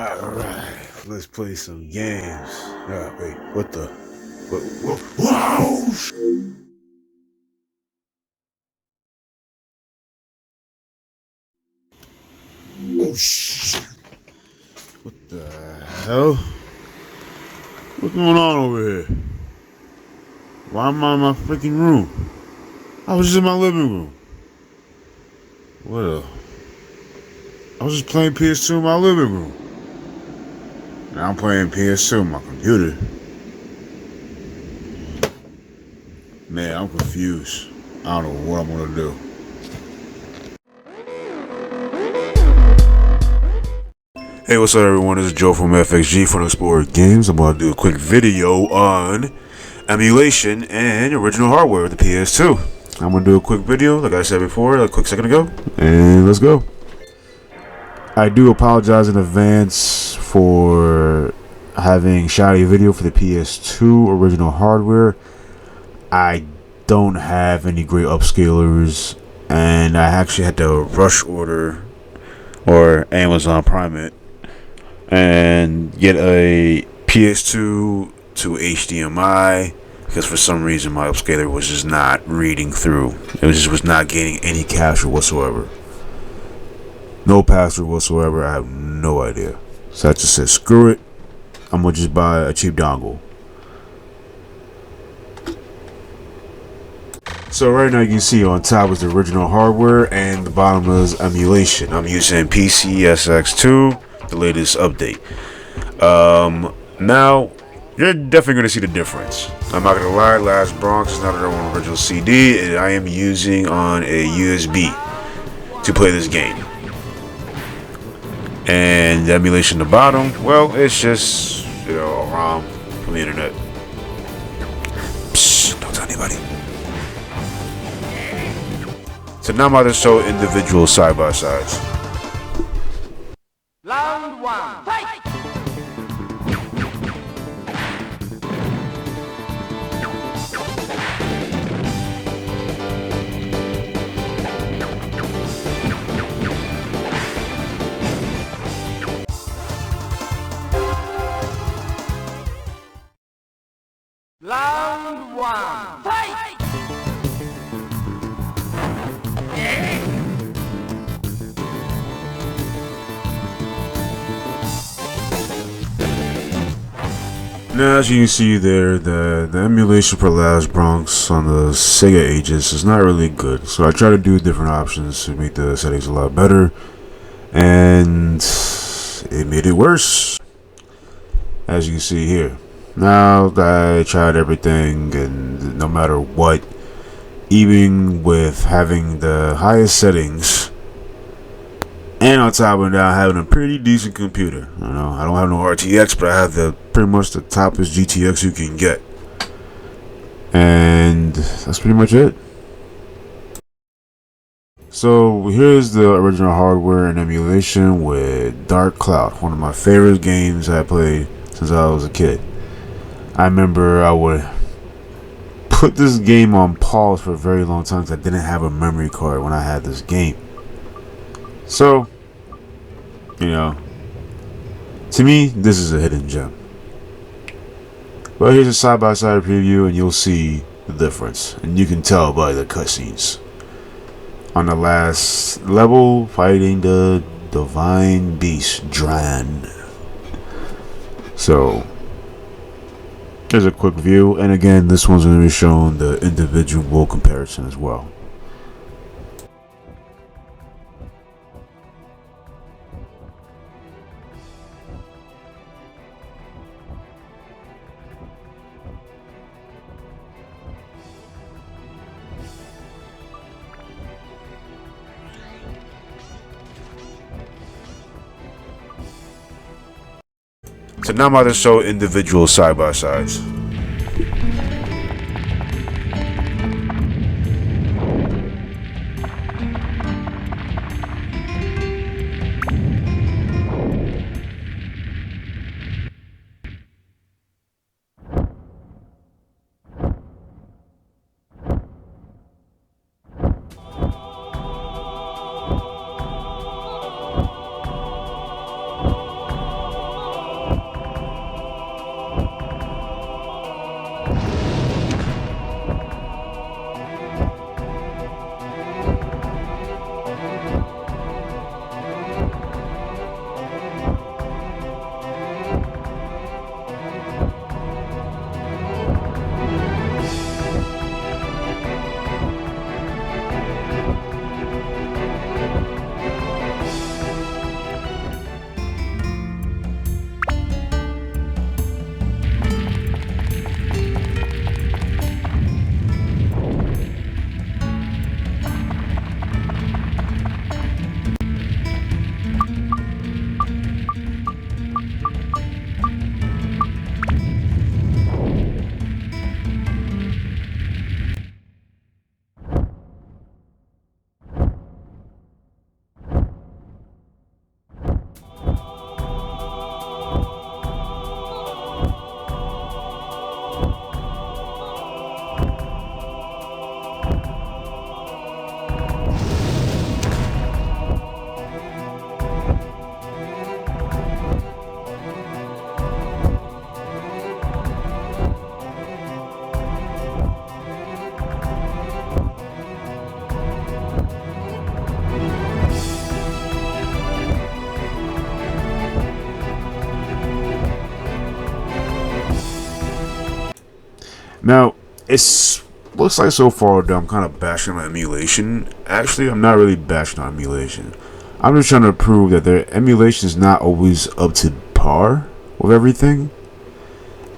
Alright, let's play some games. Wait, what the? What? Wow! Oh shit! What the hell? What's going on over here? Why am I in my freaking room? I was just in my living room. I was just playing PS2 in my living room. Now I'm playing PS2 on my computer. Man, I'm confused. I don't know what I'm gonna do. Hey, what's up everyone? This is Joe from FXG from Explorer Games. I'm about to do a quick video on emulation and original hardware of the PS2. I'm going to do a quick video, like I said before, a quick second ago, and let's go. I do apologize in advance for having shoddy video for the PS2 original hardware. I don't have any great upscalers, and I actually had to rush order or Amazon Prime it and get a PS2 to HDMI because for some reason my upscaler was just not reading through. It was not gaining any capture whatsoever. No pass-through whatsoever. I have no idea. So I just said, screw it. I'm gonna just buy a cheap dongle. So right now you can see on top is the original hardware and the bottom is emulation. I'm using PCSX2, the latest update. Now you're definitely going to see the difference. I'm not going to lie, Last Bronx is not an original CD, and I am using on a USB to play this game. And the emulation at the bottom, well, it's just, a ROM from the internet. Psst, don't tell anybody. So now I'm about to show individual side-by-sides. Round one, fight! Round one, fight! Now, as you can see there, the emulation for Last Bronx on the Sega Ages is not really good. So I try to do different options to make the settings a lot better, and it made it worse. As you can see here. Now I tried everything, and no matter what, even with having the highest settings, and on top of that, having a pretty decent computer. I don't have no RTX, but I have pretty much the toppest GTX you can get. And that's pretty much it. So here's the original hardware and emulation with Dark Cloud, one of my favorite games I played since I was a kid. I remember I would put this game on pause for a very long time because I didn't have a memory card when I had this game. So, to me, this is a hidden gem. But here's a side-by-side preview, and you'll see the difference. And you can tell by the cutscenes. On the last level, fighting the Divine Beast, Dran. So, here's a quick view. And again, this one's going to be showing the individual comparison as well. So now I'm about to show individual side-by-sides. Now, it's looks like so far that I'm kind of bashing on emulation. Actually, I'm not really bashing on emulation. I'm just trying to prove that their emulation is not always up to par with everything.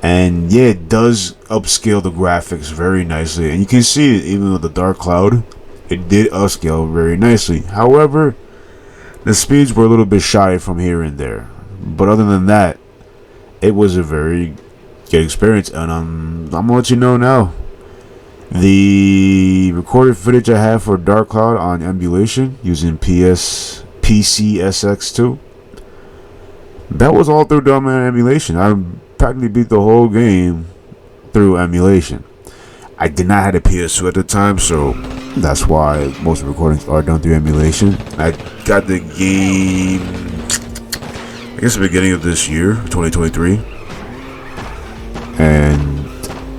And yeah, it does upscale the graphics very nicely. And you can see it even with the Dark Cloud. It did upscale very nicely. However, the speeds were a little bit shy from here and there. But other than that, it was a very good experience. And I'm going to let you know now. The recorded footage I have for Dark Cloud on emulation using PCSX2, that was all through dumb emulation. I practically beat the whole game through emulation. I did not have a PS2 at the time, so that's why most of the recordings are done through emulation. I got the game, I guess, the beginning of this year, 2023, and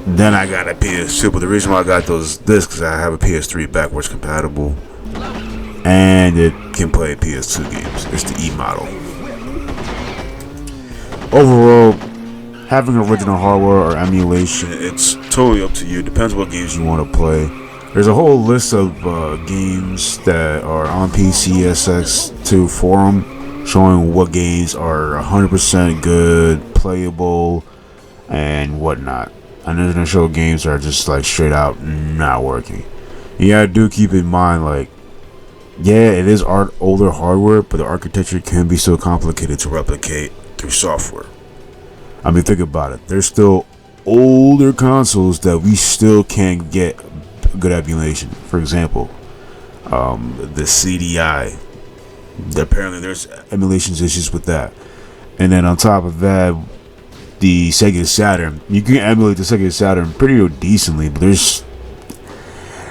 then I got a PS2. But the reason why I got those discs is I have a PS3 backwards compatible, and it can play PS2 games. It's the E model. Overall, having original hardware or emulation, it's totally up to you. Depends what games you want to play. There's a whole list of games that are on PCSX2 forum showing what games are 100% good, playable, and whatnot. And they're gonna show games that are just like straight out not working. Yeah, do keep in mind, like, yeah, it is older hardware, but the architecture can be so complicated to replicate through software. I mean, think about it. There's still older consoles that we still can't get good emulation. For example, the CDI. Apparently, there's emulations issues with that. And then on top of that, the Sega Saturn. You can emulate the Sega Saturn pretty decently, but there's...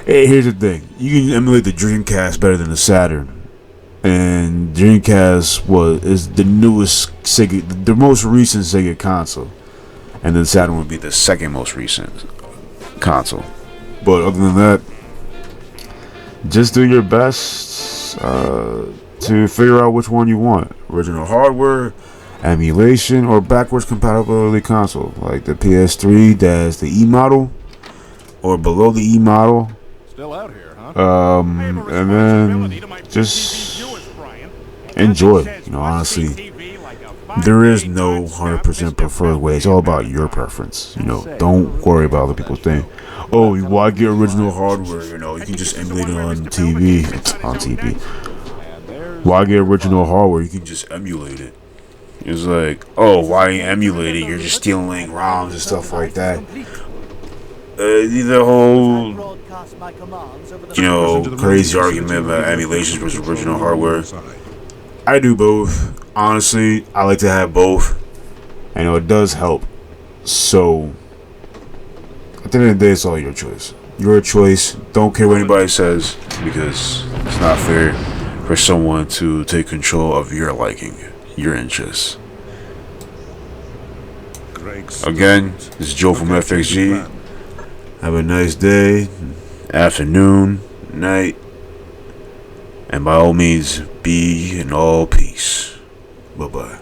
Hey, here's the thing. You can emulate the Dreamcast better than the Saturn. And Dreamcast is the newest Sega, the most recent Sega console. And then Saturn would be the second most recent console. But other than that, just do your best to figure out which one you want. Original hardware, emulation, or backwards compatibility console. Like the PS3, that's the E model, or below the E model. Still out here, huh? And then just enjoy. You know, honestly, there is no 100% preferred way. It's all about your preference. You know, don't worry about other people's thing. Oh, why get original hardware? You know, you can just emulate it on TV. On TV. Why get original hardware? You can just emulate it. It's like, oh, why emulate it? You're just stealing ROMs and stuff like that. The whole, you know, crazy argument about emulations versus original hardware. I do both. Honestly, I like to have both. I know it does help. So, at the end of the day, it's all your choice. Your choice. Don't care what anybody says, because it's not fair for someone to take control of your liking, your interests. Again, this is Joe from FXG. Have a nice day, afternoon, night, and by all means, be in all peace. Bye-bye.